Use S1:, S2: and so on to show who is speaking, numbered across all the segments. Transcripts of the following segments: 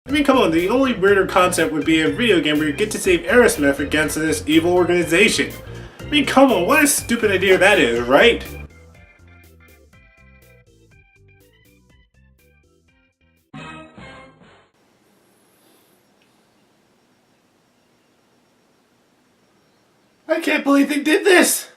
S1: I mean, come on, the only weirder concept would be a video game where you get to save AEROSMITH against this evil organization. I mean, come on, what a stupid idea that is, right? I can't believe they did this!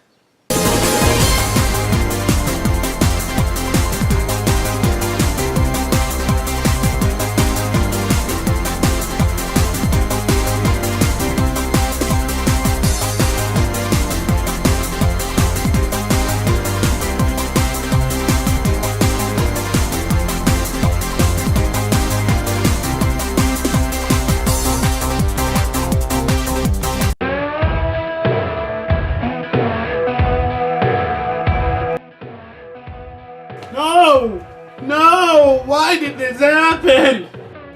S1: No! No! Why did this happen?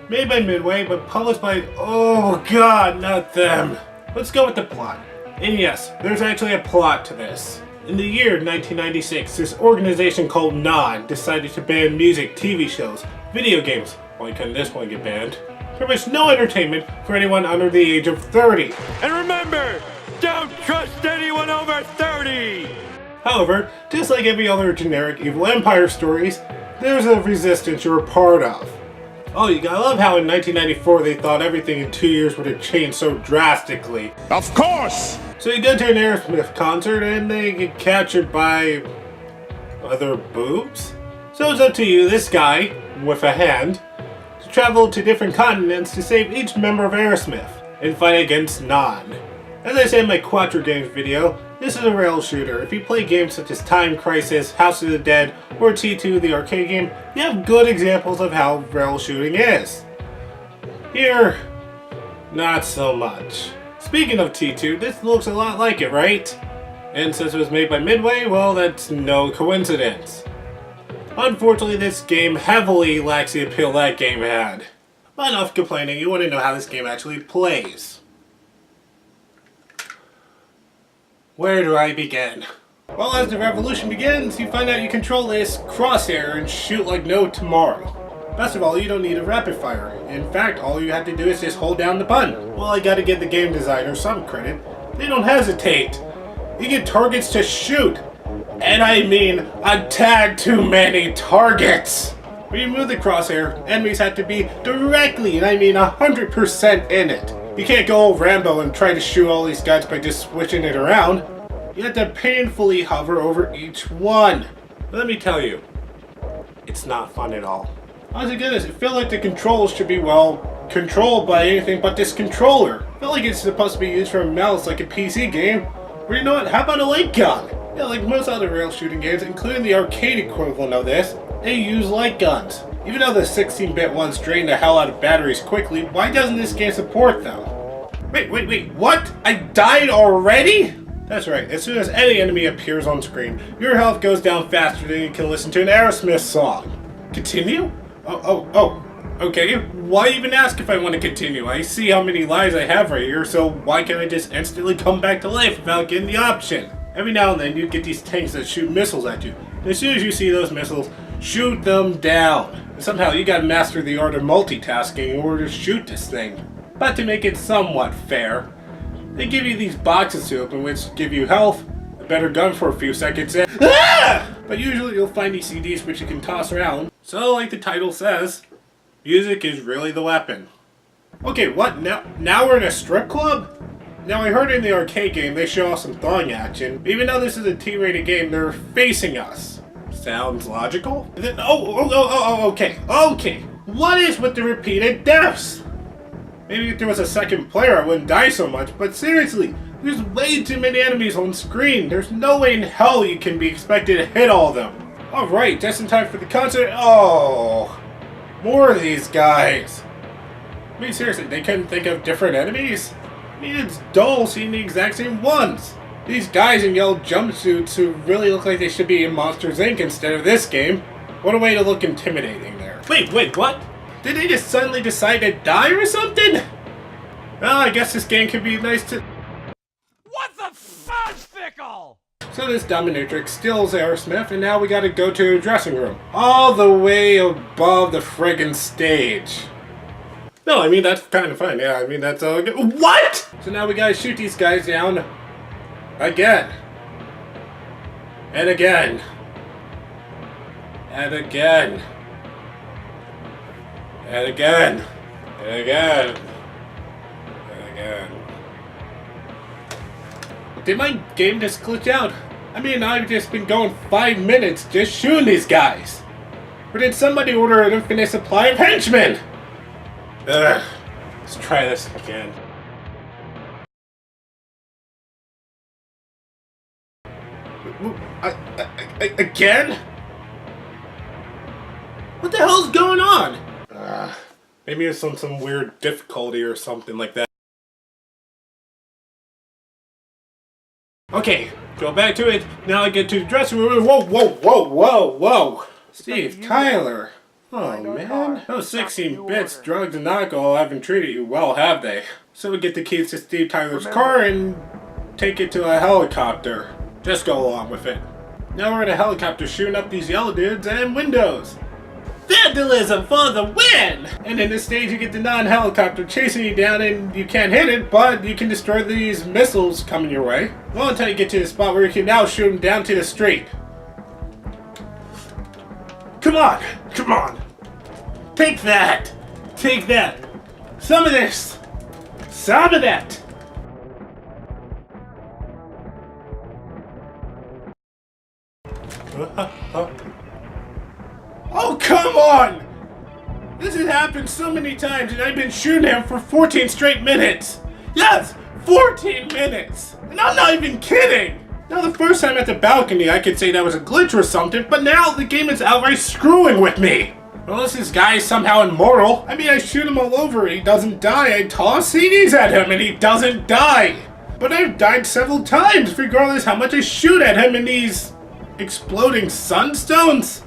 S1: Made by Midway, but published by... Oh god, not them. Let's go with the plot. And yes, there's actually a plot to this. In the year 1996, this organization called NON decided to ban music, TV shows, video games. Why couldn't this one get banned? Pretty much no entertainment for anyone under the age of 30.
S2: And remember, don't trust anyone over 30!
S1: However, just like every other generic evil empire stories, there's a resistance you're a part of. Oh, you gotta love how in 1994 they thought everything in 2 years would have changed so drastically.
S2: Of course!
S1: So you go to an AEROSMITH concert and they get captured by... other boobs? So it's up to you, this guy, with a hand, to travel to different continents to save each member of AEROSMITH and fight against NON. As I said in my Quattro Games video, this is a rail shooter. If you play games such as Time Crisis, House of the Dead, or T2 the arcade game, you have good examples of how rail shooting is. Here, not so much. Speaking of T2, this looks a lot like it, right? And since it was made by Midway, well, that's no coincidence. Unfortunately, this game heavily lacks the appeal that game had. But enough complaining, you want to know how this game actually plays. Where do I begin? Well, as the revolution begins, you find out you control this crosshair and shoot like no tomorrow. Best of all, you don't need a rapid fire. In fact, all you have to do is just hold down the button. Well, I gotta give the game designer some credit. They don't hesitate. You get targets to shoot. And I mean a tad too many targets. When you move the crosshair, enemies have to be directly, and I mean 100% in it. You can't go all Rambo and try to shoot all these guys by just switching it around. You have to painfully hover over each one. But let me tell you, it's not fun at all. Honestly goodness, it feels like the controls should be, well, controlled by anything but this controller. I feel like it's supposed to be used for a mouse like a PC game. Or you know what, how about a light gun? Yeah, like most other rail shooting games, including the arcade equivalent of this, they use light guns. Even though the 16-bit ones drain the hell out of batteries quickly, why doesn't this game support them? Wait, what? I died already? That's right, as soon as any enemy appears on screen, your health goes down faster than you can listen to an AEROSMITH song. Continue? Oh, okay. Why even ask if I want to continue? I see how many lives I have right here, so why can't I just instantly come back to life without getting the option? Every now and then you get these tanks that shoot missiles at you. And as soon as you see those missiles, shoot them down. And somehow you gotta master the art of multitasking in order to shoot this thing. But to make it somewhat fair, they give you these boxes to open which give you health, a better gun for a few seconds, and But usually you'll find these CDs which you can toss around. So like the title says, music is really the weapon. Okay, what? Now we're in a strip club? Now I heard in the arcade game they show us some thong action. Even though this is a T-rated game, they're facing us. Sounds logical? Okay. What is with the repeated deaths? Maybe if there was a second player I wouldn't die so much, but seriously, there's way too many enemies on screen. There's no way in hell you can be expected to hit all of them. Alright, just in time for the concert. Oh, more of these guys. I mean, seriously, they couldn't think of different enemies? I mean, it's dull seeing the exact same ones. These guys in yellow jumpsuits who really look like they should be in Monsters Inc. instead of this game. What a way to look intimidating there. Wait, what? Did they just suddenly decide to die or something? Well, I guess this game could be nice to...
S2: What the fudge pickle?
S1: So this dominatrix steals AEROSMITH, and now we gotta go to a dressing room. All the way above the friggin' stage. No, I mean, that's kind of fun. Yeah, I mean, that's all good. What? So now we gotta shoot these guys down. Again. And again. And again. And again. And again. And again. Did my game just glitch out? I mean, I've just been going 5 minutes just shooting these guys. Or did somebody order an infinite supply of henchmen? Ugh. Let's try this again. Again? What the hell's going on? Maybe it's some weird difficulty or something like that. Okay, go back to it. Now I get to the dressing room. Whoa, whoa, whoa, whoa, whoa. Steve, Tyler. Oh man, those 16 bits, drugs, and alcohol haven't treated you well, have they? So we get the keys to Steve Tyler's car and take it to a helicopter. Just go along with it. Now we're in a helicopter shooting up these yellow dudes and windows. Vandalism for the win! And in this stage you get the non-helicopter chasing you down and you can't hit it, but you can destroy these missiles coming your way. Well, until you get to the spot where you can now shoot them down to the street. Come on! Come on! Take that! Take that! Some of this! Some of that! Oh, come on! This has happened so many times and I've been shooting him for 14 straight minutes! Yes! 14 minutes! And I'm not even kidding! Now the first time at the balcony I could say that was a glitch or something, but now the game is outright screwing with me! Unless this guy is somehow immortal. I mean, I shoot him all over and he doesn't die. I toss CDs at him and he doesn't die! But I've died several times regardless how much I shoot at him in these exploding sunstones.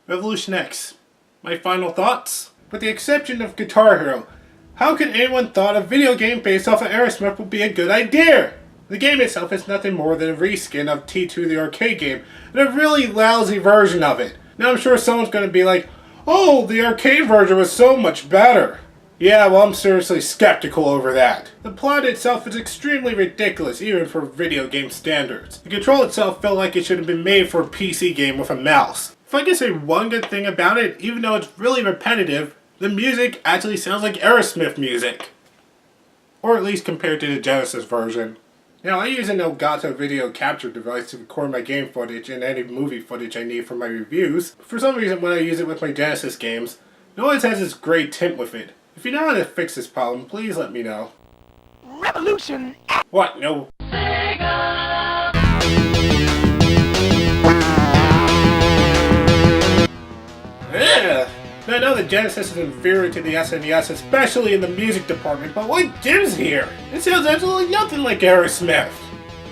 S1: Revolution X. My final thoughts? With the exception of Guitar Hero, how could anyone thought a video game based off of AEROSMITH would be a good idea? The game itself is nothing more than a reskin of T2 the arcade game, and a really lousy version of it. Now I'm sure someone's going to be like, oh, the arcade version was so much better. Yeah, well, I'm seriously skeptical over that. The plot itself is extremely ridiculous, even for video game standards. The control itself felt like it should have been made for a PC game with a mouse. If I can say one good thing about it, even though it's really repetitive, the music actually sounds like AEROSMITH music. Or at least compared to the Genesis version. Now, I use an Elgato video capture device to record my game footage and any movie footage I need for my reviews. For some reason, when I use it with my Genesis games, it always has this gray tint with it. If you know how to fix this problem, please let me know.
S3: Revolution!
S1: What? No. Yeah. Now, I know the Genesis is inferior to the SNES, especially in the music department, but what gives here? It sounds absolutely nothing like AEROSMITH.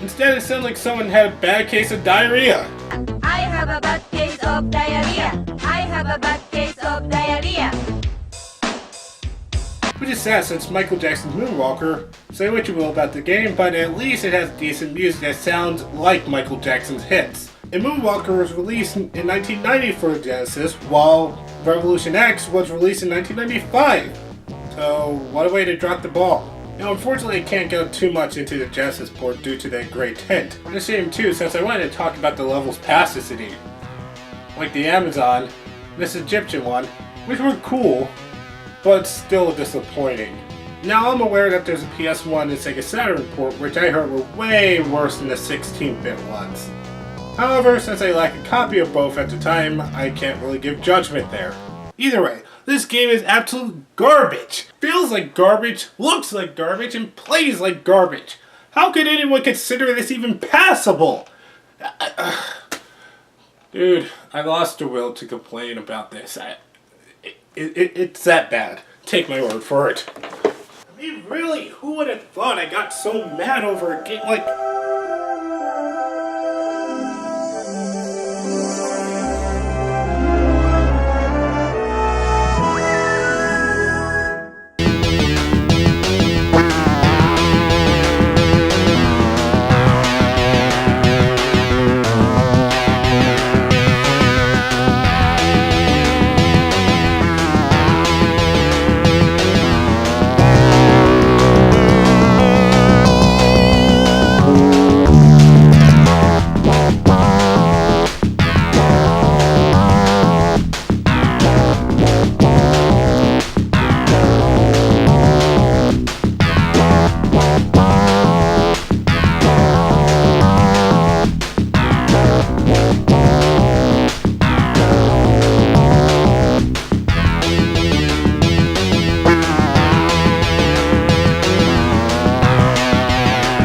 S1: Instead, it sounds like someone had a bad case of diarrhea.
S4: I have a bad case of diarrhea. I have a bad case of diarrhea.
S1: Which is sad since Michael Jackson's Moonwalker, say what you will about the game, but at least it has decent music that sounds like Michael Jackson's hits. And Moonwalker was released in 1990 for the Genesis, while Revolution X was released in 1995. So, what a way to drop the ball. Now, unfortunately, I can't go too much into the Genesis port due to that great hint. And a shame too, since I wanted to talk about the levels past the city. Like the Amazon, and this Egyptian one, which were cool, but still disappointing. Now, I'm aware that there's a PS1 and Sega Saturn port, which I heard were way worse than the 16-bit ones. However, since I lack a copy of both at the time, I can't really give judgment there. Either way, this game is absolute garbage. Feels like garbage, looks like garbage, and plays like garbage. How could anyone consider this even passable? Dude, I lost the will to complain about this. It's that bad. Take my word for it. I mean, really, who would have thought I got so mad over a game like...